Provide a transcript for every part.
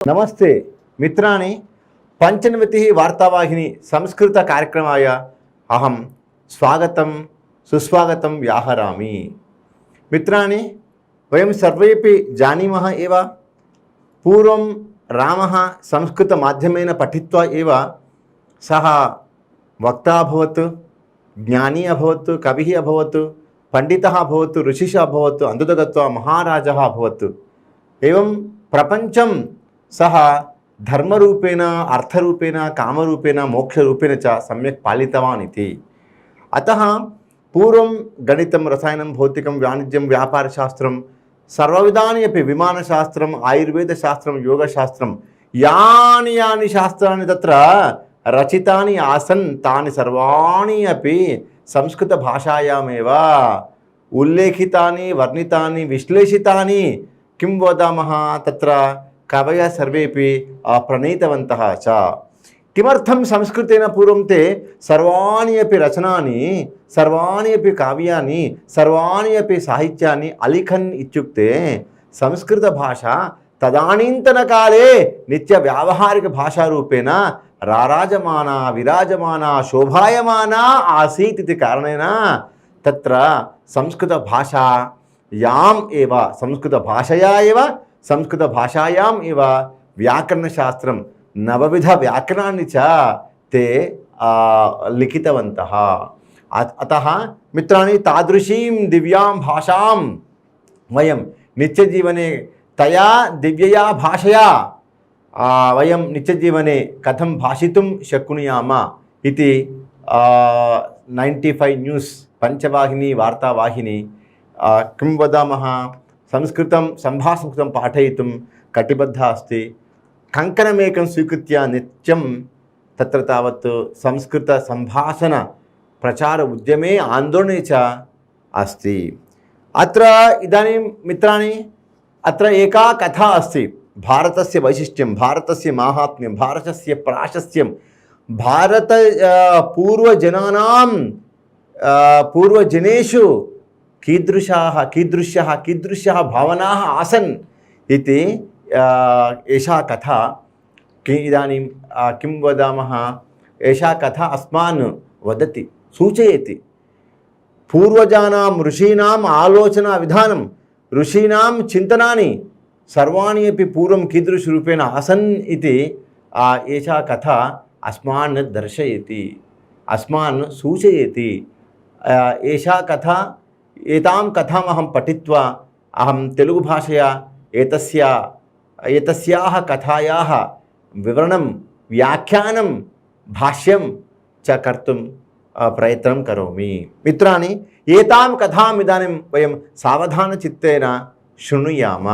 नमस्ते मित्राणि पंचनवतिः वार्तावाहिनी संस्कृत कार्यक्रमाय अहं स्वागतं सुस्वागतं व्याहरामि। मित्राणि वयं सर्वेपि जानीमः एव पूर्वं रामः संस्कृतमाध्यमेन पठित्वा एव सः वक्ता अभवत्, ज्ञानी अभवत्, कविः अभवत्, पंडितः अभवत्, ऋषिः अभवत्, अन्ततो गत्वा महाराजः अभवत्। एवं प्रपञ्चं सः धर्मरूपेण, अर्थरूपेण, कामरूपेण, मोक्षरूपेण च सम्यक् पालितवान् इति। अतः पूर्वं गणितं, रसायनं, भौतिकं, वाणिज्यं, व्यापारशास्त्रं सर्वविधानि अपि विमानशास्त्रम्, आयुर्वेदशास्त्रं, योगशास्त्रं यानि यानि शास्त्राणि तत्र रचितानि आसन् तानि सर्वाणि अपि संस्कृतभाषायामेव उल्लेखितानि, वर्णितानि, विश्लेषितानि किं वदामः तत्र कवयः सर्वेपि प्रणीतवन्तः च। किमर्थं संस्कृतेन पूर्वं ते सर्वाणि अपि रचनानि, सर्वाणि अपि काव्यानि, सर्वाणि अपि साहित्यानि अलिखन् इत्युक्ते संस्कृतभाषा तदानीन्तनकाले नित्यव्यावहारिकभाषारूपेण राराजमाना, विराजमाना, शोभायमाना आसीत् इति कारणेन तत्र संस्कृतभाषायाम् एव, संस्कृतभाषया एव, संस्कृतभाषायाम् एव व्याकरणशास्त्रं नवविधव्याकरणानि च ते लिखितवन्तः। अतः मित्राणि तादृशीं दिव्यां भाषां वयं नित्यजीवने तया दिव्यया भाषया वयं नित्यजीवने कथं भाषितुं शक्नुयाम इति 95 न्यूस् पंचवाहिनी वार्तावाहिनी किं वदामः संस्कृतं संभाषणं पाठयितुं कटिबद्धा अस्ति। कङ्कणमेकं स्वीकृत्य नित्यं तत्र तावत् संस्कृतसम्भाषण प्रचार उद्यमे आन्दोलने च अस्ति। अत्र इदानीं मित्राणि अत्र एका कथा अस्ति। भारतस्य वैशिष्ट्यं, भारतस्य माहात्म्यं, भारतस्य प्राशस्त्यं, भारत पूर्वजनेषु कीदृश्यः भावनाः आसन् इति एषा कथा इदानीं किं वदामः, एषा कथा अस्मान् वदति, सूचयति। पूर्वजानां ऋषीणाम् आलोचनाविधानं, ऋषीणां चिन्तनानि सर्वाणि अपि पूर्वं कीदृशरूपेण आसन् इति एषा कथा अस्मान् दर्शयति, अस्मान् सूचयति। एषा कथा, एतां कथाम् अहं पठित्वा अहं तेलुगुभाषया एतस्याः कथायाः विवरणं, व्याख्यानं, भाष्यं च कर्तुं प्रयत्नं करोमि। मित्राणि एतां कथाम् इदानीं वयं सावधानचित्तेन शृणुयाम।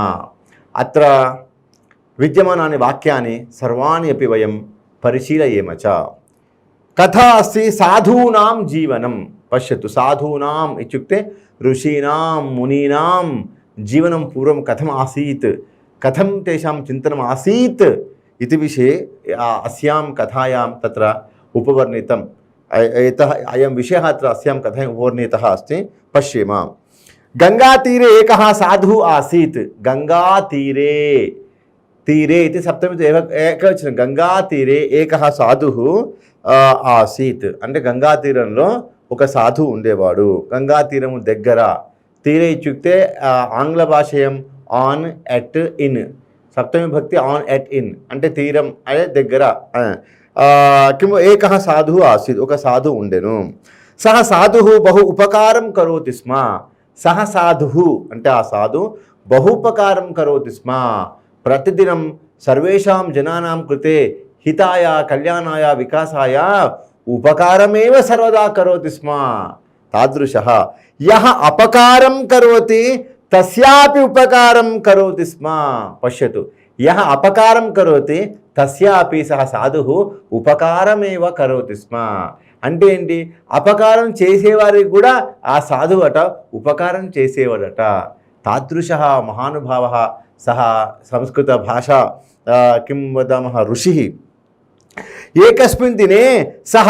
अत्र विद्यमानानि वाक्यानि सर्वाणि अपि वयं परिशीलयेम च। कथा अस्ति साधूनां जीवनं। पश्यतु, साधूनाम् इत्युक्ते ऋषीणां, मुनीनां जीवनं पूर्वं कथम् आसीत्, कथं तेषां चिन्तनम् आसीत् इति विषये अस्यां कथायां तत्र उपवर्णितम्। अयं विषयः अत्र अस्यां कथायाम् उपवर्णितः अस्ति। पश्येम। गङ्गातीरे एकः साधुः आसीत्। गङ्गातीरे, तीरे इति सप्तमी एकवचनं। गङ्गातीरे एकः साधुः ఆసీత్ అంటే గంగా తీరంలో ఒక సాధువు ఉండేవాడు. గంగా తీరము దగ్గర, తీరే ఇత్యుక్తే ఆంగ్ల భాషయం ఆన్ ఎట్ ఇన్, సప్తమి భక్తి ఆన్ ఎట్ ఇన్ అంటే తీరం అదే దగ్గర. ఏకः సాధుः ఆసీత్, ఒక సాధువు ఉండెను. సహ సాధుः బహు ఉపకారం కరోతి స్మ. సహ సాధుः అంటే ఆ సాధువు బహు ఉపకారం కరోతి స్మ. ప్రతిదినం సర్వేషాం జనానాం కృతే हिताय, कल्याणाय, विकासाय उपकारमेव सर्वदा करोति स्म। तादृशः यः अपकारं करोति तस्यापि उपकारं करोति स्म। पश्यतु, यः अपकारं करोति तस्यापि सः साधुः उपकारमेव करोति स्म. అంటే ఏంటి? అపకారం చేసేవారికి కూడా ఆ సాధువు అట ఉపకారం చేసేవాడట. తాదృశः మహానుభావः సः సంస్కృత భాషా किं वदामः ऋषिः. एकस्मिन् दिने सः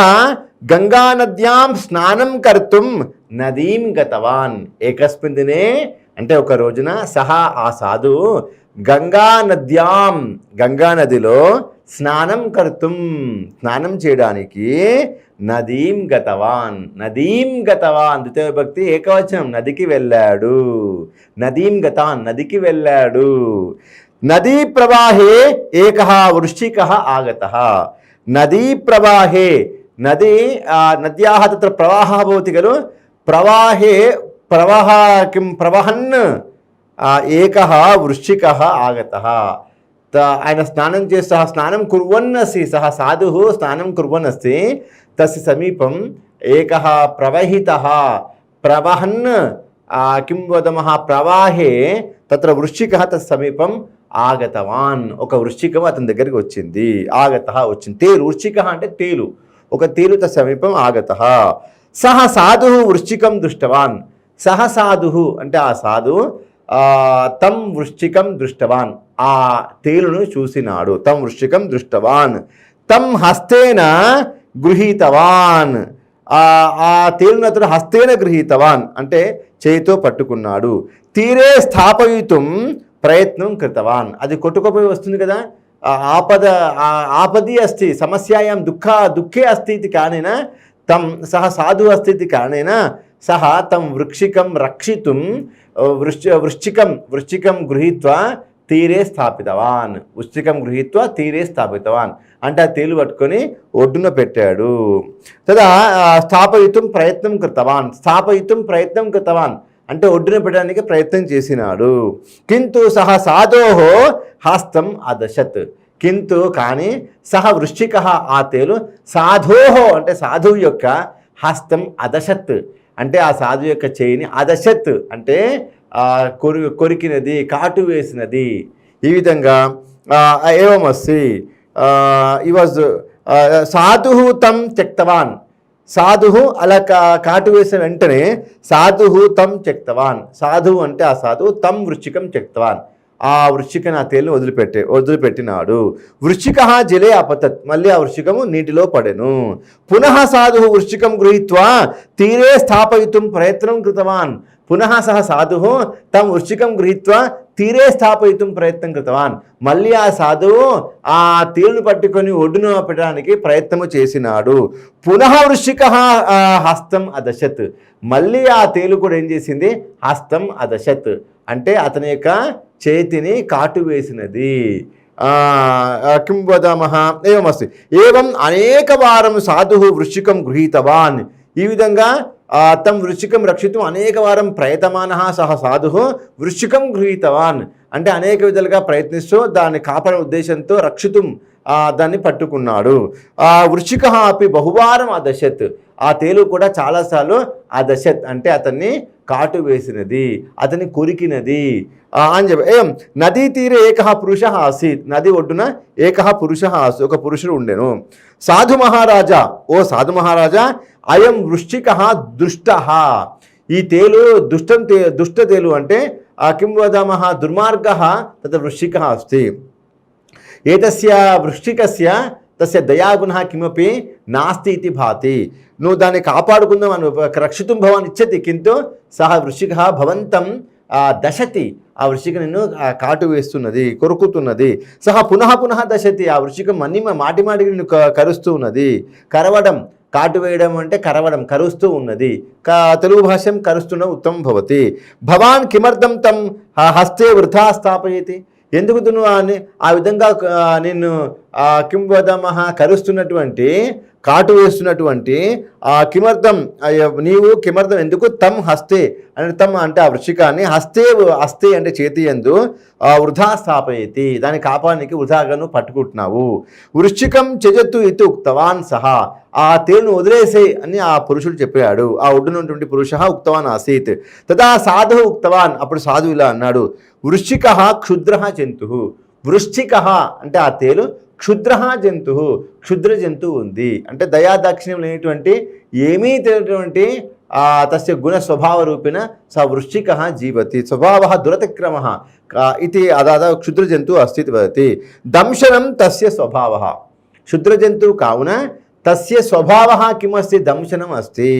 गंगानद्यां स्नानं कर्तुं नदीं गतवान्. एकस्मिन् दिने అంటే ఒక రోజున సహా ఆ సాధువు గంగా నద్యాం, గంగా నదిలో స్నానం కర్తుం, స్నానం చేయడానికి నదీం గతవాన్, నదీం గతవాన్ ద్వితీయ విభక్తి ఏకవచనం, నదికి వెళ్ళాడు. నదీం గతాన్, నదికి వెళ్ళాడు. నదీ ప్రవాహే ఏకః వృశ్చికः ఆగతः. నదీ ప్రవాహే, నది నద్యాः తత్ర ప్రవాహः భవति खलु, ప్రవాహే ప్రవాహ కిం ప్రవహన్ ఏకः వృశ్చికः ఆగతः. ఆయన స్నానం చేసి స్నానం కుర్వన్ అస్తి, సహ సాధుః స్నానం కుర్వన్ అస్తి. తస్య సమీపం ఏకः ప్రవహితः ప్రవహన్ కిం వదమः ప్రవాహే తత్ర వృశ్చికः తత్ సమీపం ఆగతవాన్, ఒక వృశ్చికం అతని దగ్గరికి వచ్చింది. ఆగతః వచ్చింది, తేలు, వృశ్చికः అంటే తేలు, ఒక తేలు తత్ సమీపం ఆగతః. సహ సాధుః వృశ్చికం దృష్టవాన్, సహ సాధుః అంటే ఆ సాధువు తం వృశ్చికం దృష్టవాన్, ఆ తేలును చూసినాడు. తం వృశ్చికం దృష్టవాన్, తం హస్తేన గృహీతవాన్, ఆ తేలును అతడు హస్తేన గృహీతవాన్ అంటే చేతితో పట్టుకున్నాడు. తీరే స్థాపయితుం ప్రయత్నం కృతవాన్, అది కొట్టుకుపోయి వస్తుంది కదా, ఆపది అస్తి సమస్యాయాం దుఃఖే అస్తి ఇది కానేన తం సహ సాధు అస్తి ఇది కానేన సహ తం వృక్షికం రక్షితుం వృశ్చికం గృహీత్వా తీరే స్థాపితవాన్, వృశ్చికం గృహీత్వా తీరే స్థాపితవాన్ అంటే ఆ తేలు పట్టుకొని ఒడ్డున పెట్టాడు. తదా స్థాపయితుం ప్రయత్నం కృతవాన్, స్థాపయితుం ప్రయత్నం కృతవాన్ అంటే ఒడ్డున పెట్టడానికి ప్రయత్నం చేసినాడు. కింటు సహ సాధోః హస్తం అదశత్, కింటు కానీ సహ వృశ్చికः ఆ తేలు సాధోః అంటే సాధువు యొక్క హస్తం అదశత్ అంటే ఆ సాధువు యొక్క చేయిని, అదశత్ అంటే కొరికినది, కాటు వేసినది. ఈ విధంగా ఏవమస్తి ఈ వాజ్ సాధుః తం త్యక్తవాన్, సాధువు అలా కాటు వేసిన వెంటనే సాధువు తం త్యక్తవాన్, సాధువు అంటే ఆ సాధువు తం వృశ్చికం త్యక్తవాన్, ఆ వృశ్చికను ఆ తేలును వదిలిపెట్టినాడు. వృశ్చికः జలే అపతత్, మళ్ళీ ఆ వృశ్చికము నీటిలో పడెను. పునః సాధువు వృశ్చికం గృహీత్వా తీరే స్థాపయితుం ప్రయత్నం కృతవాన్, పునః సహ సాధుః తం వృశ్చికం గృహీత్వా తీరే స్థాపయితుం ప్రయత్నం కృతవాన్, మళ్ళీ ఆ సాధువు ఆ తేలును పట్టుకొని ఒడ్డున పెట్టడానికి ప్రయత్నము చేసినాడు. పునః వృశ్చికः హస్తం అదశత్, మళ్ళీ ఆ తేలు కూడా ఏం చేసింది, హస్తం అదశత్ అంటే అతని యొక్క చేతిని కాటు వేసినది. కిం వదామః ఏవమస్తి ఏవం అనేక వారం సాధుః వృశ్చికం గృహీతవాన్, ఈ విధంగా తం వృశ్చికం రక్షితం అనేక వారం ప్రయతమానః సహ సాధుః వృశ్చికం గృహీతవాన్ అంటే అనేక విధాలుగా ప్రయత్నిస్తూ దాన్ని కాపాడే ఉద్దేశంతో రక్షితం దాన్ని పట్టుకున్నాడు. వృశ్చికः అపి బహువారం అదశత్, ఆ తేలు కూడా చాలాసార్లు అదశత్ అంటే అతన్ని కాటు వేసినది, అతన్ని కొరికినది అని చెప్పి. ఏం నదీ తీరే ఏకః పురుషः ఆసీత్, నది ఒడ్డున ఏకః పురుషः ఆసీత్ ఒక పురుషుడు ఉండెను. సాధు మహారాజా, ఓ సాధు మహారాజా, అయం వృశ్చికः దుష్టः, ఈ తేలు దుష్ట తేలు అంటే కిం వదామः దుర్మార్గः తత్ వృశ్చికः అస్తి. ఏతస్య వృశ్చికస్య తస్య దయాగుణः కిమపి నాస్తి ఇతి భాతి, నువ్వు దాన్ని కాపాడుకుందాం అని రక్షితుం భవాన్ ఇచ్చతి కింటు సహ వృశ్చికः భవంతం దశతి, ఆ వృశ్చిక నిన్ను కాటు వేస్తున్నది, కొరుకుతున్నది. సహ పునః పునః దశతి, ఆ వృశ్చికం మాటి మాటికి నిన్ను కరుస్తూ ఉన్నది. కరవడం, కాటు వేయడం అంటే కరవడం, కరుస్తూ ఉన్నది. తెలుగు భాష్యం కరుస్తుండడం ఉత్తమం భవతి. భవాన్ కిమర్థం తం హస్తే వృథా స్థాపయతి, ఎందుకు నువ్వు ఆ విధంగా నిన్ను కిం వదామః కరుస్తున్నటువంటి కాటు వేస్తున్నటువంటి కిమర్థం నీవు కిమర్థం ఎందుకు తం హస్తే అంటే తమ్ అంటే ఆ వృశ్చికాన్ని హస్తే అంటే చేతి యందు వృధా స్థాపయతి, దాన్ని కాపాడానికి వృధాగాను పట్టుకుంటున్నావు. వృశ్చికం త్యజతు ఇది ఉక్తవాన్ సహా, ఆ తేలును వదిలేసే అని ఆ పురుషుడు చెప్పాడు. ఆ ఒడ్డునటువంటి పురుష ఉక్తవాన్ ఆసీత్. తదా సాధు ఉక్తవాన్, అప్పుడు సాధువు ఇలా అన్నాడు, వృశ్చికः క్షుద్రः జంతుః, వృశ్చికः అంటే ఆ తేలు, క్షుద్రః జంతుః క్షుద్ర జంతువు ఉంది అంటే దయాదాక్షిణ్యం లేనటువంటి ఏమీ తెలియనటువంటి తస్య గుణ స్వభావ రూపేణ స వృశ్చికः జీవతి, స్వభావः దురతిక్రమः ఇది అదాదా క్షుద్ర జంతువు అస్తి వదతి. దంశనం తస్య స్వభావः, క్షుద్ర జంతువు కావున తస్య స్వభావः కిమస్తి, దంశనం అస్తి.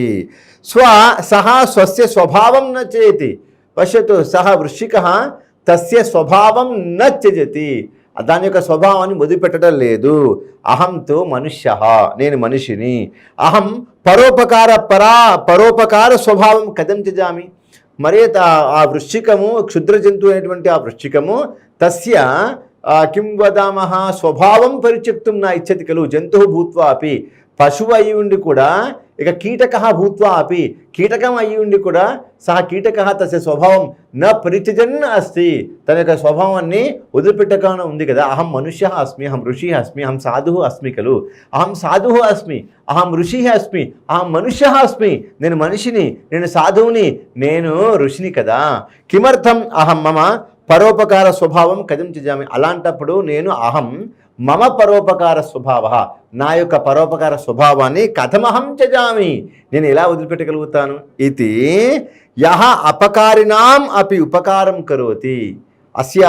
సహ స్వస్య స్వభావం న చేతి, పశ్యతు సహ వృశ్చికः తస్య స్వభావం న త్యజతి, దాని యొక్క స్వభావాన్ని వదిలిపెట్టడం లేదు. అహంతో మనుష్య, నేను మనిషిని. అహం పరోపకార స్వభావం కథం త్యజామి, మరి ఆ వృశ్చికము క్షుద్ర జంతువు అయినటువంటి ఆ వృశ్చికము తస్య కిం వదామః స్వభావం పరిత్యక్తుం నా ఇచ్చతి ఖలు, జంతువు భూత్వా అపి, పశువు అయి ఉండి కూడా, ఇక కీటక భూత్వా అపి, కీటకం అయి ఉండి కూడా సహ కీటక తస్య స్వభావం న పరిత్యజన్ అస్తి, తన యొక్క స్వభావాన్ని వదిలిపెట్టకుండా ఉంది కదా. అహం మనుష్య అస్మి, అహం ఋషి అస్మి, అహం సాధు అస్మి ఖలు, అహం సాధు అస్మి, అహం ఋషి అస్మి, అహం మనుష్య అస్మి, నేను మనిషిని, నేను సాధువుని, నేను ఋషిని కదా. కిమర్థం అహం మమ పరోపకార స్వభావం కథం త్యజామి, అలాంటప్పుడు నేను అహం మమ పరోపకార స్వభావ, నా యొక్క పరోపకార స్వభావాన్ని కథమహం త్యజామి, నేను ఎలా వదిలిపెట్టగలుగుతాను. ఇది యహ అపకారిణాం అపి ఉపకారం కరోతి, అస్య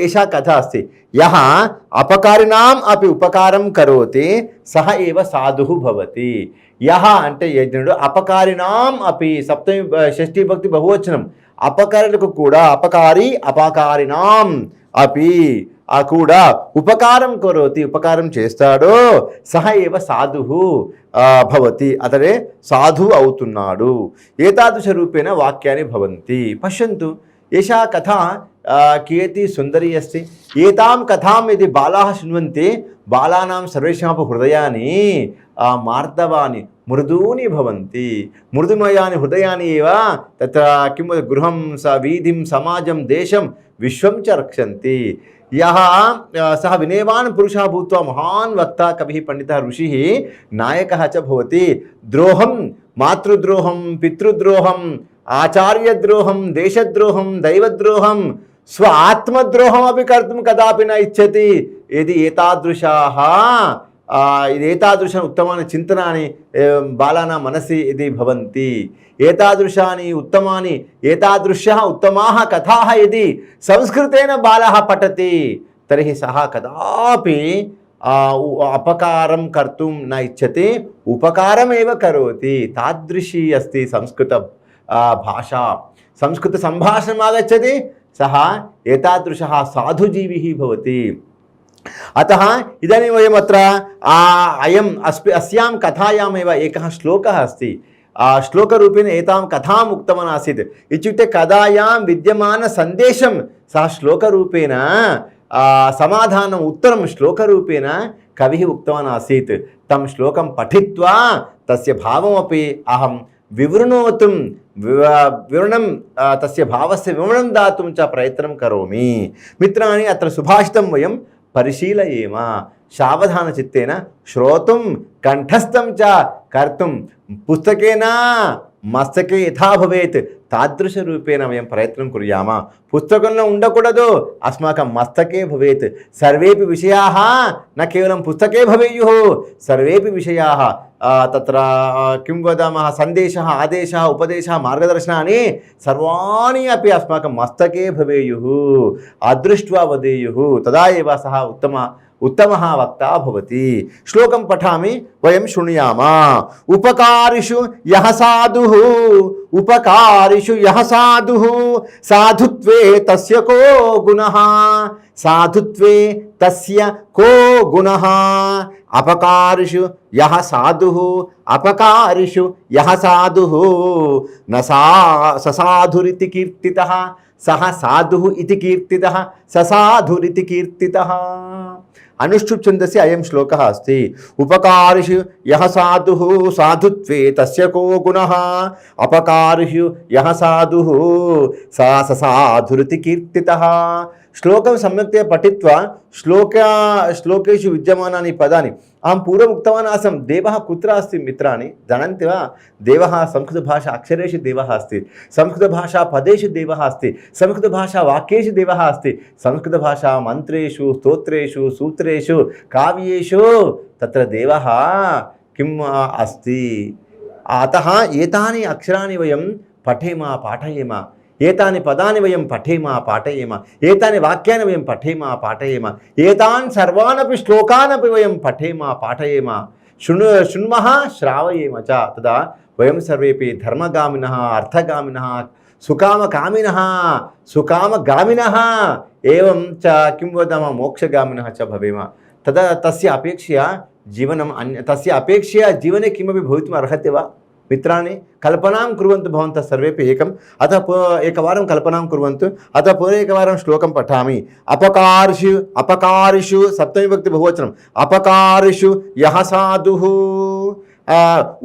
ఏషా కథ అస్తి. యహ అపకారిణాం అపి ఉపకారం కరోతి సహ ఏవ సాధుః భవతి. యహ అంటే యజ్ఞుడు, అపకారిణాం అపి సప్తమి షష్ఠీ భక్తి బహువచనం, అపకారులకు కూడా, అపకారి అపకారిణాం అపి కూడా ఉపకారం కరోతి, ఉపకారం చేస్తాడో సహ ఏవ సాధుః భవతి, అతడే సాధువు అవుతున్నాడు. ఏతాదృశ రూపేణ వాక్యాన్ని భవంతి. పశ్యంతు ఏషా కథ కియతి సుందరీ అస్తి. ఏతాం కథాం యది బాలాः శృణ్వంతి బాలానాం సర్వేషామపి హృదయాని మార్దవాని మృదూని భవంతి. మృదుమయాని హృదయాని ఏవ తత్ర కిం గృహం వీధిం సమాజం దేశం విశ్వం చ రక్షంతి. యహ సహ వినయవాన్ పురుషः భూత్వా మహాన్ వక్తా కవిः పండితः ఋషిः నాయకः చ భవతి. ద్రోహం మాతృద్రోహం పితృద్రోహం ఆచార్యద్రోహం దేశద్రోహం దైవద్రోహం స్వ ఆత్మద్రోహం అపి కర్తుం కదాపి న ఇచ్చతి. ఇది ఏతాదృశాः ఏతాదృశ ఉత్తమాని చింతనాని బాలానా మనసి ఇది భవంతి. ఏతాదృశాని ఉత్తమాని ఏతాదృశ్యः ఉత్తమాः కథాः యది సంస్కృతేన బాలः పఠతి తర్हि సహ కదాపి అపకారం కర్తుం న ఇచ్చతి, ఉపకారమేవ కరోతి. తాదృశీ అస్తి సంస్కృత భాషా. సంస్కృత సంభాషణం ఆగచ్చతి సహ ఏతాదృశः సాధుజీవిः భవతి. अतः इदानीं वयम् अत्र अस्यां कथायामेव एकः श्लोकः अस्ति. श्लोकरूपेण एतां कथाम् उक्तवान् आसीत्. इत्युक्ते कथायां विद्यमानसन्देशं सः श्लोकरूपेण समाधानम् उत्तरं श्लोकरूपेण कविः उक्तवान् आसीत्. तं श्लोकं पठित्वा तस्य भावमपि अहं विवृणोतुं विवरणं तस्य भावस्य विवरणं दातुं च प्रयत्नं करोमि. मित्राणि, अत्र सुभाषितं वयं परिशीलयेम सावधानचित्तेन श्रोतुं कंठस्थं च कर्तुं पुस्तकेन मस्तके यथा भवेत् तादृशरूपेण वयं प्रयत्नं कुर्याम. पुस्तकंलो उंडकूडदु, अस्माकं मस्तके भवेत्. सर्वेपि विषयाः न केवलं पुस्तके भवेयुः, सर्वेपि विषयाः तत्र किं वदामः संदेशः आदेशः उपदेशः मार्गदर्शनानि सर्वाणि अपि अस्माकं मस्तके भवेयुः, अदृष्ट्वा वदेयुः. तदा एव सः उत्तमः वक्ता भवति. श्लोकं पठामि, वयं शृणुयाम. उपकारिषु यः साधुः, उपकारिषु यः साधुः साधुत्वे तस्य को गुणः, साधुत्वे तस्य को गुणः. अपकारिषु यः साधुः, अपकारिषु यः साधुः न ससाधुरिति कीर्तितः, सः साधुः इति कीर्तितः, ससाधुरिति कीर्तितः. अनुष्ठुप् छन्दसि अयं श्लोकः अस्ति. उपकारिषु यः साधुः साधुत्वे तस्य को गुणः, अपकारिषु यः साधुः सा ससाधुरिति कीर्तितः. श्लोकं सम्यक्तया पठित्वा श्लोकेषु विद्यमानानि पदानि अहं पूर्वम् उक्तवान् आसम्. देवः कुत्र अस्ति मित्राणि, जानन्ति वा? देवः संस्कृतभाषा अक्षरेषु देवः अस्ति, संस्कृतभाषा पदेषु देवः अस्ति, संस्कृतभाषा वाक्येषु देवः अस्ति, संस्कृतभाषा मन्त्रेषु स्तोत्रेषु सूत्रेषु काव्येषु तत्र देवः किम् अस्ति. अतः एतानि अक्षराणि वयं पठेम पाठयेम, एतानि पदानि वयं पठेम पाठयेम, एतानि वाक्यानि वयं पठेम पाठयेम, एतान् सर्वानपि श्लोकानपि वयं पठेम पाठयेम, शृण्मः श्रावयेम च. तदा वयं सर्वेपि धर्मगामिनः अर्थगामिनः सुकामकामिनः सुकामगामिनः एवं च किं वदामः मोक्षगामिनः च भवेम। तदा तस्य अपेक्षया जीवनम् तस्य अपेक्षया जीवने किमपि भवितुम् अर्हति वा मित्राणि? कल्पनां कुर्वन्तु भवन्तः सर्वेपि एकम्। अतः एकवारं कल्पनां कुर्वन्तु। अतः पुनः एकवारं श्लोकं पठामि। अपकारिषु अपकारिषु सप्तमीविभक्ति बहुवचनम्। अपकारिषु यः साधुः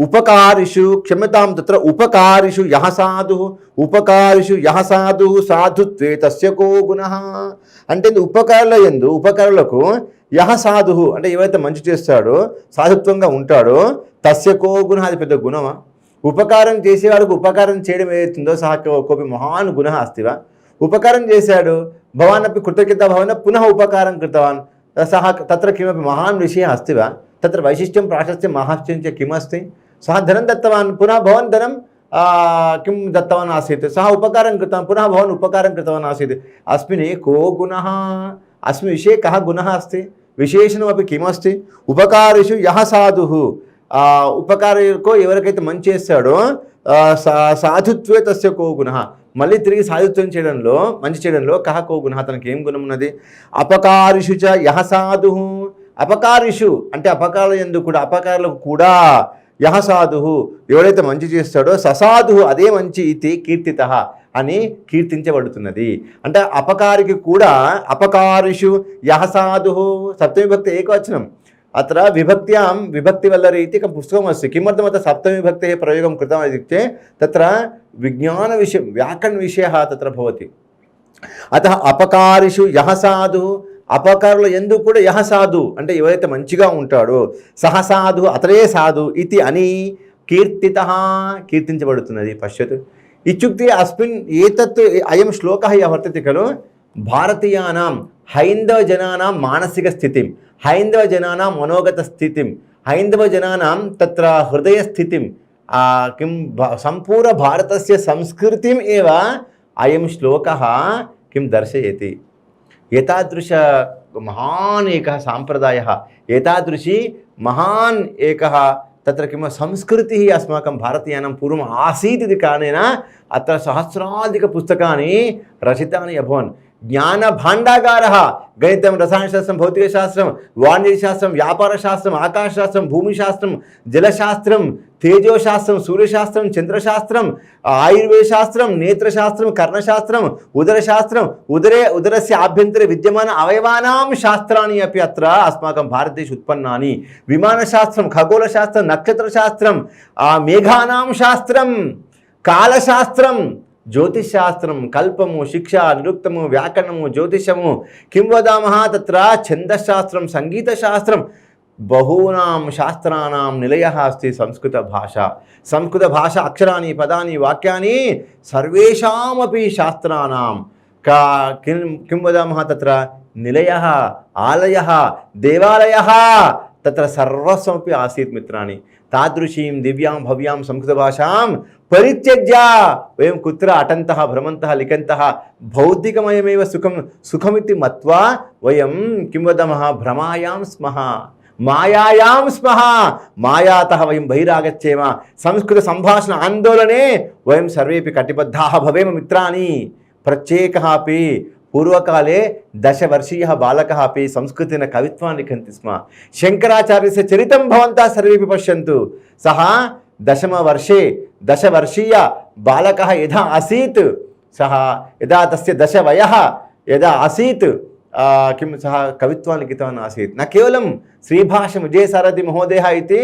उपकारिषु क्षम्यतां तत्र उपकारिषु यः साधुः उपकारिषु यः साधुः साधुत्वे तस्य को गुणः అంటే ఉపకారులకు యహ సాధువు అంటే ఎవరైతే మంచి చేస్తాడో సాధుత్వంగా ఉంటాడో తస్య కో గుణ అది పెద్ద గుణమా? ఉపకారం చేసేవాడికి ఉపకారం చేయడం ఏదైతుందో సహ కోపి మహాన్ గుణ అస్తి వా? ఉపకారం చేశాడు భవాన్ అపి కృతజ్ఞత భవన పునః ఉపకారం కృతవాన్ సహ తత్ర కిమపి మహాన్ విషయः अस्ति वा? तत्र वैशिष्ट्यं प्राशस्त्यं माहात्म्यं च किमस्ति? सः धनं दत्तवान् पुनः भवान् धनं किं दत्तवान् आसीत् सः उपकारं कृतवान् पुनः भवान् उपकारं कृतवान् आसीत् अस्मिन् को गुणः? अस्मिन् विषये कः गुणः अस्ति? విశేషణమపి కిమస్తి? ఉపకారిషు యహ సాధుః ఉపకారికో ఎవరికైతే మంచి చేస్తాడో సాధుత్వే తస్య కో గుణః మళ్ళీ తిరిగి సాధుత్వం చేయడంలో మంచి చేయడంలో కహ కో గుణః తనకి ఏం గుణం ఉన్నది? అపకారిషు చ యహ సాధుః అపకారిషు అంటే అపకారులందు కూడా అపకారులకు కూడా యహ సాధుః ఎవరైతే మంచి చేస్తాడో ససాధుః అదే మంచి ఇది కీర్తితః అని కీర్తించబడుతున్నది. అంటే అపకారికి కూడా అపకారిషు యహ సాధుః సప్తమీవిభక్తి ఏకవచనం అత్ర విభక్త్యాం విభక్తివల్లరి इति एकं पुस्तकमस्ति। किमर्थम् अत्र सप्तमीविभक्तेः प्रयोगं कृतम् इत्युक्ते तत्र विज्ञानविषयः व्याकरणविषयः तत्र भवति। अतः अपकारिषु यः साधुः అపకారుల ఎందు కూడా యహ సాధు అంటే ఎవరైతే మంచిగా ఉంటాడో సహ సాధు అతడే సాధు ఇది అని కీర్తించబడుతున్నది. పశ్యతు ఇత్యుక్తే అస్మిన్ ఏతత్ అయం శ్లోకः యः వర్తతే ఖలు భారతీయానాం హైందవ జనానాం మానసిక స్థితిం హైందవ జనానాం మనోగత స్థితిం హైందవ జనానాం తత్ర హృదయ స్థితిం किं संपूर्ण भारतस्य संस्कृतिम् एव अयं श्लोकः किं दर्शयति। एतादृश महान् एकः साम्प्रदायः एतादृशी महान् एकः तत्र किं संस्कृतिः अस्माकं भारतीयानां पूर्वम् आसीत् इति कारणेन अत्र सहस्राधिकपुस्तकानि रचितानि अभवन्। ज्ञानभाण्डागारः गणितं रसायनशास्त्रं भौतिकशास्त्रं वाणिज्यशास्त्रं व्यापारशास्त्रम् आकाशशास्त्रं भूमिशास्त्रं जलशास्त्रं तेजोशास्त्रं सूर्यशास्त्रं चन्द्रशास्त्रम् आयुर्वेदशास्त्रं नेत्रशास्त्रं कर्णशास्त्रम् उदरशास्त्रम् उदरस्य आभ्यन्तरे विद्यमान अवयवानां शास्त्राणि अपि अत्र अस्माकं भारतदेशे उत्पन्नानि। विमानशास्त्रं खगोलशास्त्रं नक्षत्रशास्त्रं मेघानां शास्त्रं कालशास्त्रं ज्योतिषशास्त्रं कल्पमु शिक्षा निरुक्तमु व्याकरणमु ज्योतिषमु किं वदामः तत्र छन्दशास्त्रं संगीतशास्त्रं बहूनां शास्त्राणां निलयः अस्ति संस्कृतभाषा। संस्कृतभाषा अक्षराणि पदानि वाक्यानि सर्वेषामपि शास्त्राणां किं वदामः तत्र निलयः आलयः देवालयः तत्र सर्वस्वमपि आसीत् मित्राणि। तादृशीं दिव्यां भव्यां संस्कृतभाषां परित्यज्य वयं कुत्र अटन्तः भ्रमन्तः लिखन्तः भौतिकमयमेव सुखमिति मत्वा वयं किं वदामः भ्रमायां स्मः मायायां स्मः। मायातः वयं बहिरागच्छेम। संस्कृतसम्भाषण आन्दोलने वयं सर्वेपि कटिबद्धाः भवेम मित्राणि। प्रत्येकः अपि पूर्वकाले 10 वर्षीयः बालकः अपि संस्कृतेन कवित्वान् लिखन्ति स्म। शङ्कराचार्यस्य चरितं भवन्तः सर्वेपि पश्यन्तु। सः 10 वर्षीय बालकः यदा आसीत् सः यदा तस्य 10 वयः यदा आसीत् किं सः कवित्वान् लिखितवान् आसीत्। न केवलं श्रीभाष्यं विजयसारथि महोदयः इति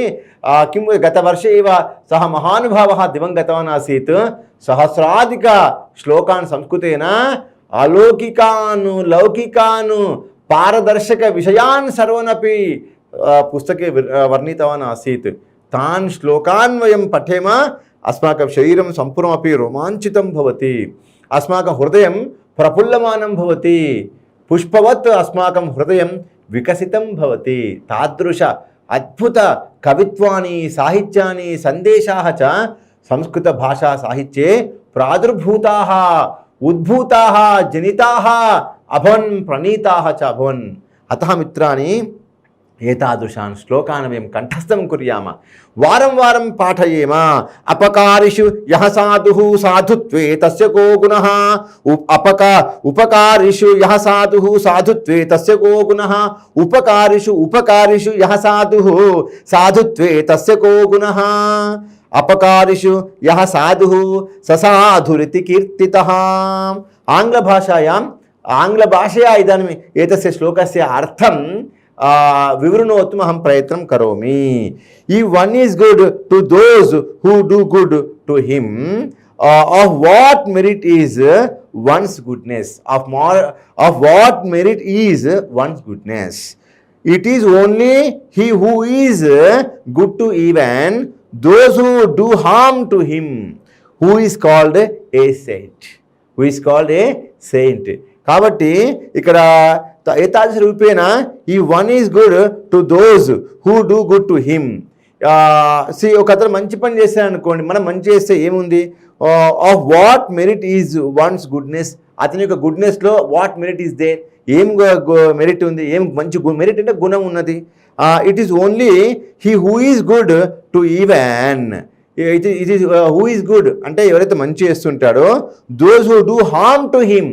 किं गतवर्षे एव सः महानुभावः दिवङ्गतवान् आसीत्। सहस्राधिक श्लोकान् संस्कृतेन अलौकिकान् लौकिकान् पारदर्शक विषयान् सर्वनपि पुस्तके वर्णितवान् आसीत्। तान् श्लोकान् वयं पठेम अस्माकं शरीरं सम्पूर्णमपि रोमाञ्चितं भवति। अस्माकं हृदयं प्रफुल्लमानं भवति। पुष्पवत् अस्माकं हृदयं विकसितं भवति। तादृश अद्भुत कवित्वानि साहित्यानि सन्देशाः च संस्कृतभाषा साहित्ये प्रादुर्भूताः उद्भूताः जनिताः अभवन् प्रणीताः च अभवन्। अतः मित्राणि ఏతాదృశాన్ శ్లోకాన్ వయం కంఠస్థం కుర్యామ వారం వారం పాఠయేమ అపకారిషు యః సాధుః సాధుత్వే తస్య కో గుణః ఉపకారిషు యః సాధుః సాధుత్వే తస్య కో గుణః ఉపకారిషు యః సాధుః సాధుత్వే తస్య కో గుణః అపకారిషు యః సాధుః ససాధురితి కీర్తితః ఆంగ్లభాషయా ఇదాनीम् एतस्य श्लोकस्य अर्थं विवृणोतुम् अहं प्रयत्नं करोमि. If one is good to those who do good to him, of what merit is one's goodness? Of what merit is one's goodness? It is only he who is good to even those who do harm to him, who is called a saint. Who is called a saint. కాబట్టి ఇక్కడ ఏతాదృశ రూపేణ ఈ one is good to those who do good to him. ఒక అతను మంచి పని చేశాడు అనుకోండి, మనం మంచి చేస్తే ఏముంది, of what merit is once goodness, అతని యొక్క గుడ్నెస్లో వాట్ మెరిట్ ఈజ్ దేర్, ఏం మెరిట్ ఉంది, ఏం మంచి మెరిట్ అంటే గుణం ఉన్నది. It is only he who is good to even, it is who is good అంటే ఎవరైతే మంచి చేస్తుంటాడో, those who do harm to him,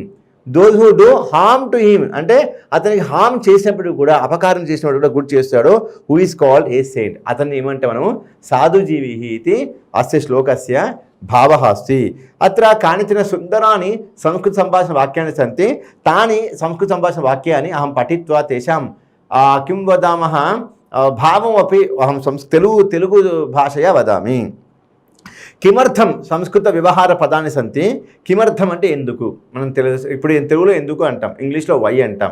those who do harm to him అంటే అతనికి హార్మ్ చేసినప్పుడు కూడా, అపకారం చేసినప్పుడు కూడా గుడ్ చేస్తాడు. Who is called a Saint, అతన్ని ఏమంటే మనము సాధుజీవి ఇది అస్య శ్లోకస్య భావः अस्ति. అత్ర కానిచన సుందరాని సంస్కృత సంభాషణ వాక్యాన్ని సంతి తాని సంస్కృత సంభాషణ వాక్యాన్ని అహం పఠిత్వా తేషాం కిం వదామः భావమపి అహం తెలుగు భాషయా వదామి. కిమర్థం సంస్కృత వ్యవహార పదాన్ని సంతి. కిమర్థం అంటే ఎందుకు, మనం ఇప్పుడు తెలుగులో ఎందుకు అంటాం, ఇంగ్లీష్లో వై అంటాం,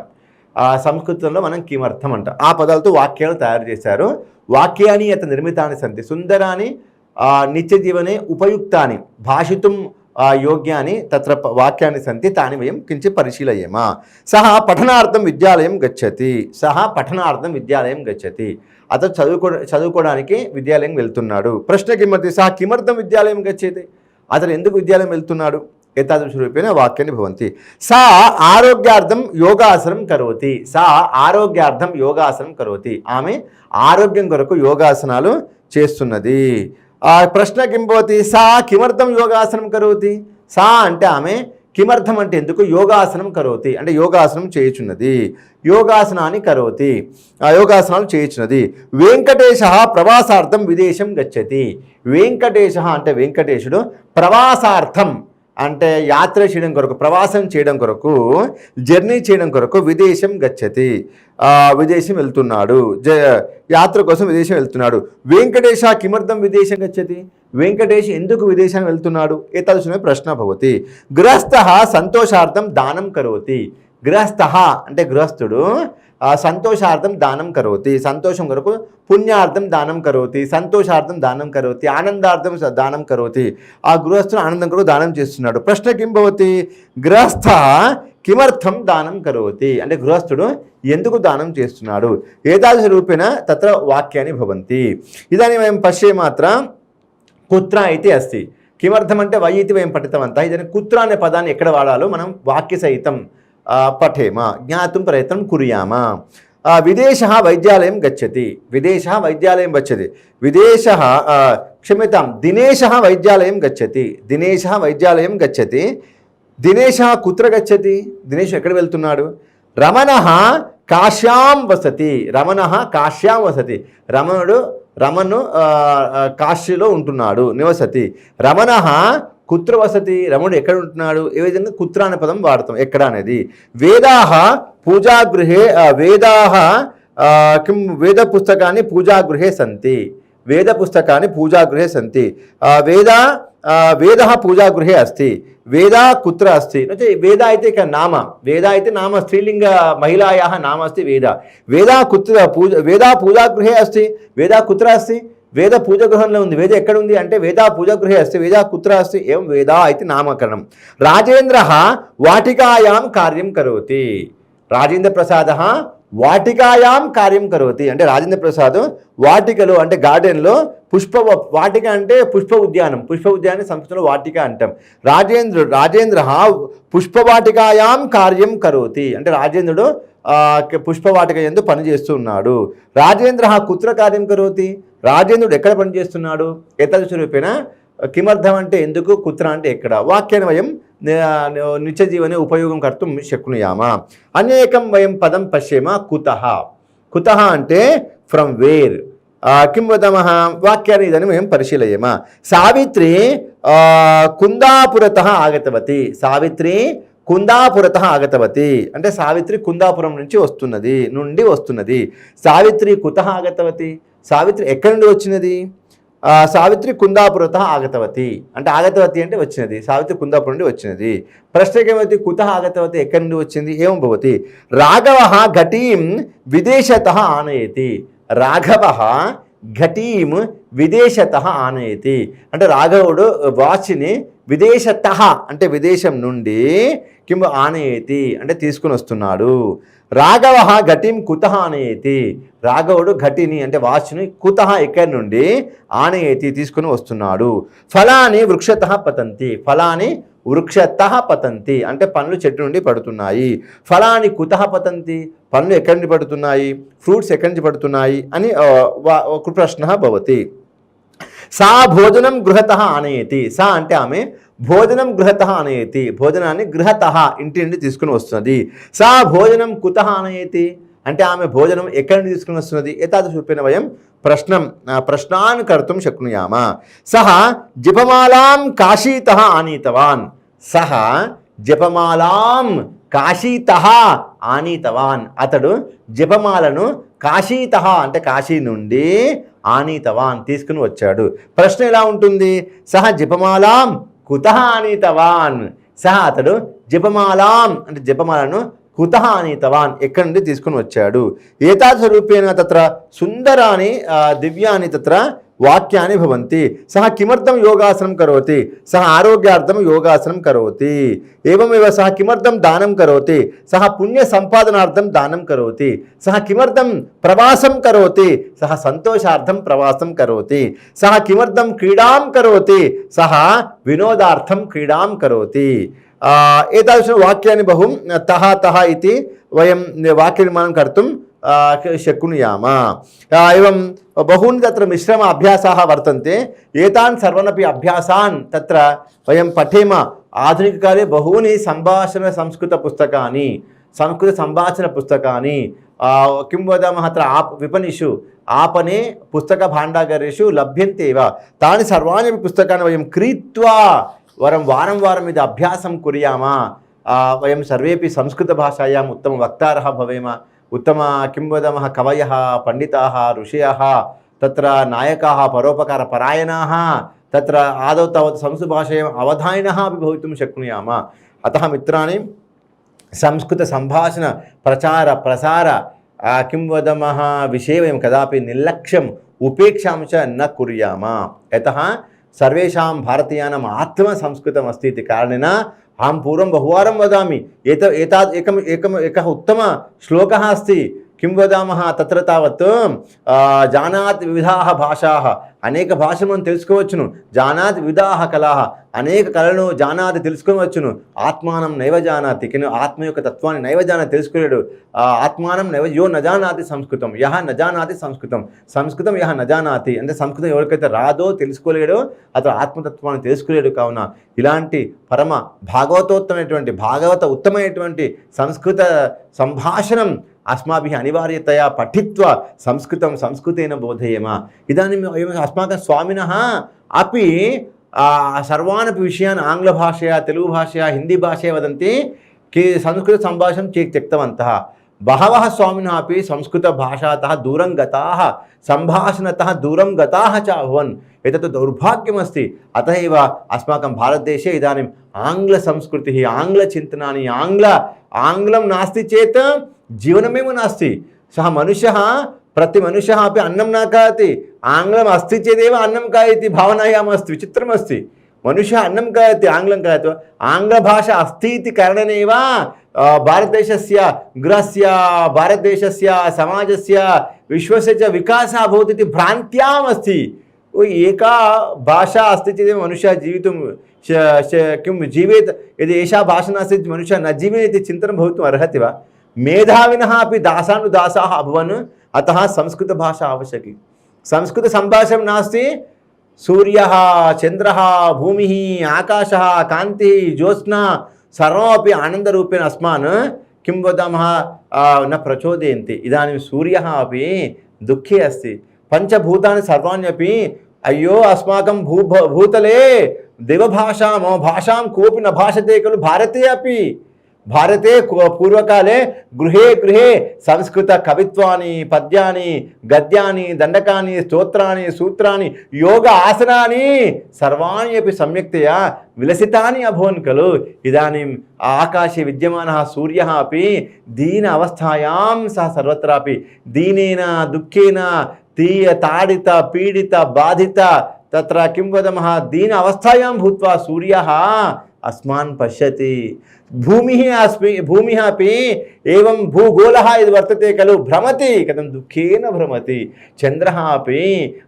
సంస్కృతంలో మనం కిమర్థం అంటాం. ఆ పదాలతో వాక్యాలు తయారు చేశారు. వాక్యాన్ని అత నిర్మితాన్ని సంతి సుందరాని నిత్య జీవనే ఉపయుక్తాని భాషితుం యోగ్యాన్ని తత్ర వాక్యాన్ని సంతి తాని వయం కించిత్ పరిశీలయేమ. సహ పఠనార్థం విద్యాలయం గచ్చతి. అతను చదువుకోవడానికి విద్యాలయం వెళ్తున్నాడు. ప్రశ్న కిమర్థి సహ కిమర్థం విద్యాలయం గచ్చతి, అతను ఎందుకు విద్యాలయం వెళ్తున్నాడు. ఏతాదృశ రూపేణ వాక్యాన్ని భవంతి. సా ఆరోగ్యార్థం యోగాసనం కరోతి. ఆమె ఆరోగ్యం కొరకు యోగాసనాలు చేస్తున్నది. ప్రశ్న కిం భవతి సా కిమర్థం యోగాసనం కరోతి. సా అంటే ఆమె, కిమర్థం అంటే ఎందుకు, యోగాసనం కరోతి అంటే యోగాసనం చేయుచున్నది, యోగాసనాన్ని కరోతి యోగాసనాలు చేయుచున్నది. వెంకటేశ ప్రవాసార్థం విదేశం గచ్చతి. వెంకటేశ అంటే వెంకటేశుడు, ప్రవాసార్థం అంటే యాత్ర చేయడం కొరకు, ప్రవాసం చేయడం కొరకు, జర్నీ చేయడం కొరకు విదేశం గచ్చతి, విదేశం వెళ్తున్నాడు, యాత్ర కోసం విదేశం వెళ్తున్నాడు. వెంకటేశ కిమర్థం విదేశం గచ్చతి, వెంకటేష్ ఎందుకు విదేశానికి వెళ్తున్నాడు. ఏతాదృశమే ప్రశ్న భవతి. గృహస్థః సంతోషార్థం దానం కరోతి. గృహస్థః అంటే గృహస్థుడు, సంతోషార్థం దానం కరోతి, సంతోషం కొరకు, పుణ్యార్థం దానం కరోతి, సంతోషార్థం దానం కరోతి, ఆనందార్థం దానం కరోతి. ఆ గృహస్థుడు ఆనందం కొరకు దానం చేస్తున్నాడు. ప్రశ్న కిం భవతి గృహస్థ కిమర్థం దానం కరోతి అంటే గృహస్థుడు ఎందుకు దానం చేస్తున్నాడు. ఏతాదృశ రూపేణ తత్ర వాక్యాన్ని భవంతి. ఇదాनीं వయం పశ్యేమాత్ర కుత్ర అయితే అస్తి. కిమర్థం అంటే వై ఇది వయం పఠితవంతः. ఇదాनीं కుత్ర అనే పదాన్ని ఎక్కడ వాడాలో మనం వాక్య సహితం పఠేమ, జ్ఞాతుం ప్రయత్నం కుర్యామ. విదేశः వైద్యాలయం గచ్చతి. విదేశः వైద్యాలయం గచ్చతి. విదేశः క్షమ్యతాం దినేశः వైద్యాలయం గచ్చతి. దినేశः వైద్యాలయం గచ్చతి. దినేశः కుత్ర గచ్చతి. దినేష్ ఎక్కడ వెళ్తున్నాడు. రమణः కాశ్యాం వసతి. రమణः కాశ్యాం వసతి. రమణు కాశీలో ఉంటున్నాడు, నివసతి. రమణः కుత్ర వసతి. రమణుడు ఎక్కడ ఉంటున్నాడు. ఏ విధంగా కుత్ర అనే పదం వాడతాం, ఎక్కడ అనేది. వేదాः పూజాగృహే కిం వేద పుస్తకాన్ని పూజాగృహే సంతి. వేద పుస్తకాన్ని పూజాగృహే సంతి. వేదः పూజాగృహే అస్తి. వేద కుత్ర అస్తి. వేద అయితే ఇక నామ, వేద అయితే నామ, స్త్రీలింగ మహిళాయాः నామ అస్తి వేద. వేదా పూజాగృహే అస్తి. వేద కుత్ర అస్తి. వేద పూజగృహంలో ఉంది. వేద ఎక్కడ ఉంది అంటే వేదా పూజగృహే అస్తి. వేద కుత్ర అస్తి. ఏం వేదా అయితే నామకరణం. రాజేంద్రः వాటికాయాం కార్యం కరోతి. రాజేంద్ర ప్రసాదः వాటికాయాం కార్యం కరోతి అంటే రాజేంద్ర ప్రసాద్ వాటికలో అంటే గార్డెన్లో వాటిక అంటే పుష్ప ఉద్యానం సంస్కృతంలో వాటిక అంటాం. రాజేంద్ర పుష్పవాటికాయాం కార్యం కరోతి అంటే రాజేంద్రుడు పుష్పవాటిక యందు పనిచేస్తూ ఉన్నాడు. రాజేంద్ర కుత్ర కార్యం కరోతి, రాజేంద్రుడు ఎక్కడ పనిచేస్తున్నాడు? ఏతదృశరూపేణ కిమర్థం అంటే ఎందుకు, కుత్ర అంటే ఎక్కడ. వాక్యాన్ని వయం నిత్యజీవనే ఉపయోగం కర్తుం శక్నుయామ. అనేకం వయం పదం పశ్యేమ. కుతః, కుతః అంటే ఫ్రమ్ వేర్. కిం వదామः, వాక్యాన్ని ఇదని మేము పరిశీలయేమ. సావిత్రి కుందాపురతః ఆగతవతి. సావిత్రి కుందాపురతః ఆగతవతి అంటే సావిత్రి కుందాపురం నుండి వస్తున్నది. సావిత్రి కుతః ఆగతవతి, సావిత్రి ఎక్కడి నుండి వచ్చినది? సావిత్రి కుందాపురతః ఆగతవతి అంటే ఆగతవతి అంటే వచ్చినది, సావిత్రి కుందాపురం నుండి వచ్చినది. ప్రశ్నకేమవుతుంది? కుతః ఆగతవతి ఎక్కడి నుండి వచ్చింది? ఏం భవతి? రాఘవః ఘటీం విదేశతః ఆనయతి. రాఘవః ఘటీం విదేశతః ఆనయతి అంటే రాఘవుడు వాచిని విదేశతః అంటే విదేశం నుండి కిం ఆనయతి అంటే తీసుకుని వస్తున్నాడు. రాఘవః ఘటిం కుతః ఆనయతి, రాఘవుడు ఘటిని అంటే వాచ్ని కుతః ఎక్కడి నుండి ఆనయతి తీసుకుని వస్తున్నాడు. ఫలాని వృక్షతః పతంతి, ఫలాని వృక్షతః పతంతి అంటే పండ్లు చెట్టు నుండి పడుతున్నాయి. ఫలాని కుతః పతంతి, పండ్లు ఎక్కడి నుండి పడుతున్నాయి, ఫ్రూట్స్ ఎక్కడి నుంచి పడుతున్నాయి అని ఒక ప్రశ్న భవతి. సా భోజనం గృహతః ఆనయతి, సా అంటే ఆమె భోజనం గృహతః ఆనయతి, భోజనాన్ని గృహతః ఇంటి నుండి తీసుకుని వస్తున్నది. సా భోజనం కుతః ఆనయతి అంటే ఆమె భోజనం ఎక్కడి నుండి తీసుకుని వస్తున్నది. ఏతాదృశరూపేణ వయం ప్రశ్నాన్ కర్తుం శక్నుయామ. సహ జపమాలాం కాశీతః ఆనీతవాన్, సహ జపమాలాం కాశీతః ఆనీతవాన్ అతడు జపమాలను కాశీతః అంటే కాశీ నుండి ఆనీతవాన్ తీసుకుని వచ్చాడు. ప్రశ్న ఎలా ఉంటుంది? సహ జపమాలాం కుతః ఆనీతవాన్, సహ అతడు జపమాలాం అంటే జపమాలను కుతః ఆనీతవాన్ ఎక్కడి నుండి తీసుకుని వచ్చాడు. ఏతాదృశరూపేణ తత్ర సుందరాని దివ్యాని తత్ర వాక్యాన్ని భవంతి. సహ కిమర్థం యోగాసనం కరోతి, సహ ఆరోగ్యార్థం యోగాసనం కరోతి. ఏవమేవ సహ కిమర్థం దానం కరోతి, సహ పుణ్య సంపాదనార్థం దానం కరోతి. సహ కిమర్థం ప్రవాసం కరోతి, సహ సంతోషార్థం ప్రవాసం కరోతి. సహ కిమర్థం క్రీడాం కరోతి, సహ వినోదార్థం క్రీడాం కరోతి. ఏతాదృశ వాక్యాన్ని బహుం తహ తహ ఇది వయం వాక్యనిర్మాణం కర్తుం శక్నుయామ. एवं बहूनि तत्र मिश्रम अभ्यासाः वर्तन्ते. एतान् सर्वानपि अभ्यासान् तत्र वयं पठेम. आधुनिककाले बहूनि सम्भाषण संस्कृतपुस्तकानि, संस्कृतसम्भाषणपुस्तकानि किं वदामः अत्र विपणिषु आपणे पुस्तकभाण्डागारेषु लभ्यन्ते एव. तानि सर्वाणि पुस्तकानि वयं क्रीत्वा वारं वारं इति अभ्यासं कुर्याम. वयं सर्वेपि संस्कृतभाषायाम् उत्तमवक्तारः भवेम. उत्तम किं वदामः कवयः पंडिताः ऋषयः तत्र नायकाः परोपकारपरायणाः तत्र आदौ तावत् संस्कृतभाषायाम् अवधानिनः अपि भवितुं शक्नुयाम. अतः मित्राणि संस्कृतसम्भाषण प्रचार प्रसार किं वदामः विषये वयं कदापि निर्लक्ष्यम् उपेक्षां च न कुर्याम. यतः सर्वेषां भारतीयानाम् आत्मसंस्कृतमस्ति इति कारणेन अहं पूर्वं बहुवारं वदामि. एकः उत्तम श्लोकः अस्ति. किं वदामः तत्र तावत् जानाति विविधाः भाषाः, అనేక భాషలు మనం తెలుసుకోవచ్చును. జానాతి వివిధాः కళాः, అనేక కళలను జానాతి తెలుసుకోవచ్చును. ఆత్మానం నైవ జానాతి, కానీ ఆత్మ యొక్క తత్వాన్ని నైవ జానాతి తెలుసుకోలేడు. ఆత్మానం నైవ యో నజానాతి సంస్కృతం, యహ నజానాతి సంస్కృతం, సంస్కృతం యహ నజానాతి అంటే సంస్కృతం ఎవరికైతే రాదో తెలుసుకోలేడో అతను ఆత్మతత్వాన్ని తెలుసుకోలేడు. కావున ఇలాంటి పరమ భాగవతోత్తమైనటువంటి ఉత్తమైనటువంటి సంస్కృత సంభాషణం अस्माभिः अनिवार्यतया पठित्वा संस्कृतं संस्कृतेन बोधयेम. इदानीम् अस्माकं स्वामिनः अपि सर्वानपि विषयान् आङ्ग्लभाषया तेलुगुभाषया हिन्दीभाषया वदन्ति कि संस्कृतसम्भाषणं त्यक्तवन्तः. बहवः स्वामिनः अपि संस्कृतभाषातः दूरं गताः, सम्भाषणतः दूरं गताः च अभवन्. एतत् दौर्भाग्यमस्ति. अतः एव अस्माकं भारतदेशे इदानीम् आङ्ग्लसंस्कृतिः, आङ्ग्लचिन्तनानि, आङ्ग्लं नास्ति चेत् जीवनमेव नास्ति. सः मनुष्यः प्रति मनुष्यः अपि अन्नं न खादति. आङ्ग्लम् अस्ति चेदेव अन्नं खादति भावनायाम् अस्ति. विचित्रमस्ति. मनुष्यः अन्नं खादति, आङ्ग्लं खादति. आङ्ग्लभाषा अस्ति इति कारणेनैव भारतदेशस्य गृहस्य, भारतदेशस्य समाजस्य, विश्वस्य च विकासः भवति इति भ्रान्त्याम् अस्ति. एका भाषा अस्ति चेदेव मनुष्यः जीवितुं किं जीवेत्. यदि एषा भाषा नास्ति मनुष्यः न जीवेत् इति चिन्तनं भवितुम् अर्हति वा? मेधाविनः अपि दासानुदासाः अभवन् अतः संस्कृतभाषा आवश्यकी संस्कृतसम्भाषणं नास्ति सूर्यः चन्द्रः भूमिः आकाशः कान्तिः ज्योत्स्ना सर्वमपि आनन्दरूपेण अस्मान् किं वदामः न प्रचोदयन्ति इदानीं सूर्यः अपि दुःखे अस्ति पञ्चभूतानि सर्वाणि अपि अय्यो अस्माकं भूतले देवभाषा मम भाषां कोऽपि न भाषते खलु भारते अपि भारते पूर्वकाले गृहे गृहे संस्कृतकवित्वानि पद्यानि गद्यानि दण्डकानि स्तोत्राणि सूत्राणि योग आसनानि सर्वाणि अपि सम्यक्तया विलसितानि अभवन् खलु इदानीम् आकाशे विद्यमानः सूर्यः अपि दीन अवस्थायां सः सर्वत्रापि दीनेन दुःखेन ताडित पीडित बाधित तत्र किं वदामः दीन अवस्थायां भूत्वा सूर्यः अस्मान् पश्यति भूमिः अपि एवं भूगोलः यद् वर्तते खलु भ्रमति कथं दुःखेन भ्रमति चन्द्रः अपि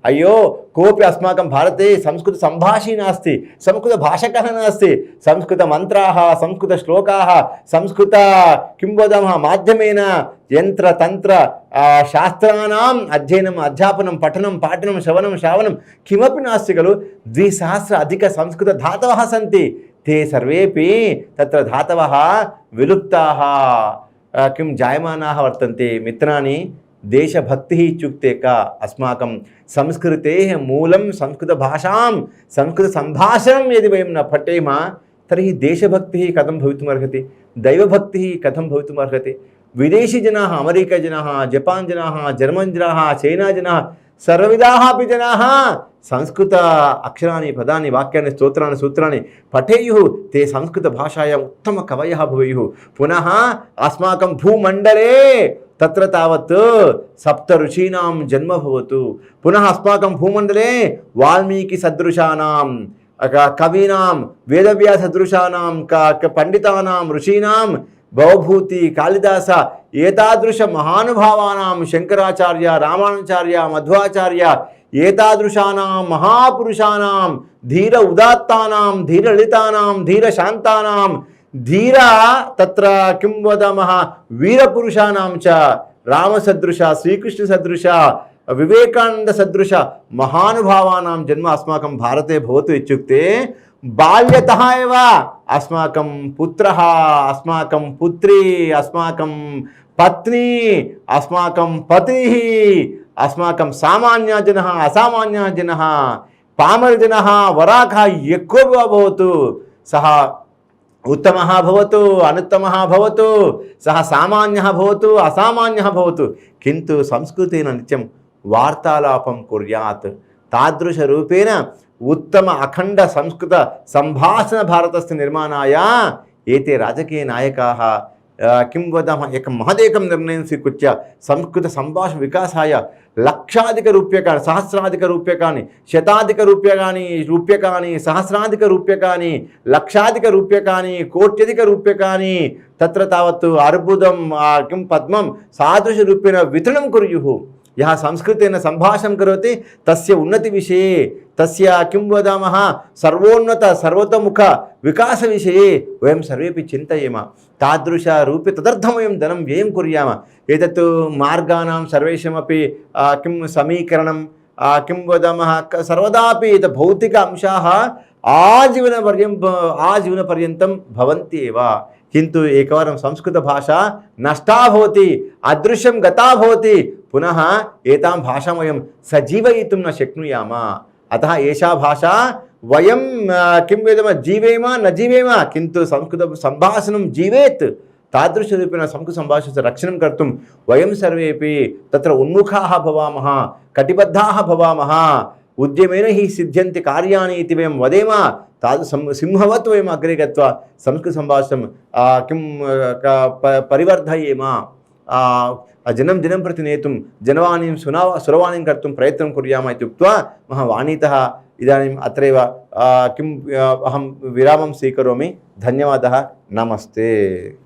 अय्यो कोऽपि अस्माकं भारते संस्कृतसम्भाषी नास्ति संस्कृतभाषकः नास्ति संस्कृतमन्त्राः संस्कृतश्लोकाः संस्कृत किं वदामः माध्यमेन यन्त्रतन्त्र शास्त्राणाम् अध्ययनम् अध्यापनं पठनं पाठनं श्रवणं श्रावणं किमपि नास्ति खलु 2000 अधिकसंस्कृतधातवः सन्ति ते सर्वेपि तत्र धातवः विलुप्ताः किं जायमानाः वर्तन्ते मित्राणि देशभक्तिः इत्युक्ते का अस्माकं संस्कृतेः मूलं संस्कृतभाषां संस्कृतसम्भाषणं यदि वयं न पठेम तर्हि देशभक्तिः कथं भवितुमर्हति दैवभक्तिः कथं भवितुमर्हति विदेशीजनाः अमेरिकाजनाः जपान् जनाः जर्मन् जनाः चैना जनाः सर्वविधाः अपि जनाः संस्कृत अक्षराणि पदानि वाक्यानि स्तोत्राणि सूत्राणि पठेयुः ते संस्कृतभाषायाम् उत्तमकवयः भवेयुः पुनः अस्माकं भूमण्डले तत्र तावत् सप्त ऋषीणां जन्म भवतु पुनः अस्माकं भूमण्डले वाल्मीकिसदृशानां कवीनां वेदव्यासदृशानां पण्डितानां ऋषीणां भवभूति कालिदास एतादृश महानुभावानां शंकराचार्य रामानुजाचार्य मध्वाचार्य एतादृशानां महापुरुषाणां धीर उदात्तानां धीर ललितानां धीर शान्तानां धीर तत्र किं वदामः वीरपुरुषाणां च रामसदृश श्रीकृष्णसदृश विवेकानन्दसदृश महानुभावानां जन्म अस्माकं भारते भवतु इत्युक्ते बाल्यतः एव अस्माकं पुत्रः अस्माकं पुत्री अस्माकं पत्नी अस्माकं पतिः अस्माकं सामान्यजनः असामान्यजनः पामरजनः वराकः यः वा भवतु सः उत्तमः भवतु अनुत्तमः भवतु सः सामान्यः भवतु असामान्यः भवतु किन्तु संस्कृतेन नित्यं वार्तालापं कुर्यात् तादृशरूपेण उत्तम अखंड संस्कृत संभाषण भारतस्य निर्माणाय एते राजकीय नायकाः किं वदामः एकं महदेकं निर्णयं स्वीकृत्य संस्कृत संभाषण विकासाय लक्षाधिकरूप्यकाणि सहस्राधिकरूप्यकाणि शताधिकरूप्यकाणि सहस्राधिकरूप्यकाणि लक्षाधिकरूप्यकाणि कोट्यधिकरूप्यकाणि तत्र तावत् अर्बुदं किं पद्मं सादृशरूपेण वितरणं कुर्युः यः संस्कृतेन संभाषणं करोति तस्य उन्नतिविषये तस्य किं वदामः सर्वोन्नत सर्वतोमुख विकासविषये वयं सर्वेपि चिन्तयेम तादृशरूपे तदर्थं वयं धनं व्ययं कुर्याम एतत् मार्गाणां सर्वेषामपि किं समीकरणं किं वदामः सर्वदापि एतत् भौतिक अंशाः आजीवनपर्यन्तं भवन्ति एव किन्तु एकवारं संस्कृतभाषा नष्टा भवति अदृश्यं गता भवति पुनः एतां भाषां वयं सजीवयितुं न शक्नुयाम अतः एषा भाषा वयं किं वदामः जीवेम न जीवेम किन्तु संस्कृत संभाषणं जीवेत् तादृशरूपेण संस्कृतसम्भाषणस्य रक्षणं कर्तुं वयं सर्वेपि तत्र उन्मुखाः भवामः कटिबद्धाः भवामः उद्यमेन हि सिद्ध्यन्ति कार्याणि इति वयं वदेम तादृशं सिंहवत् वयम् अग्रे गत्वा संस्कृतसम्भाषणं किं परिवर्धयेम जनं जनं प्रति नेतुं जनवाणीं सुरवाणीं कर्तुं प्रयत्नं कुर्याम इति उक्त्वा मम वाणीतः इदानीम् अत्रैव किम् अहं विरामं स्वीकरोमि धन्यवादः नमस्ते।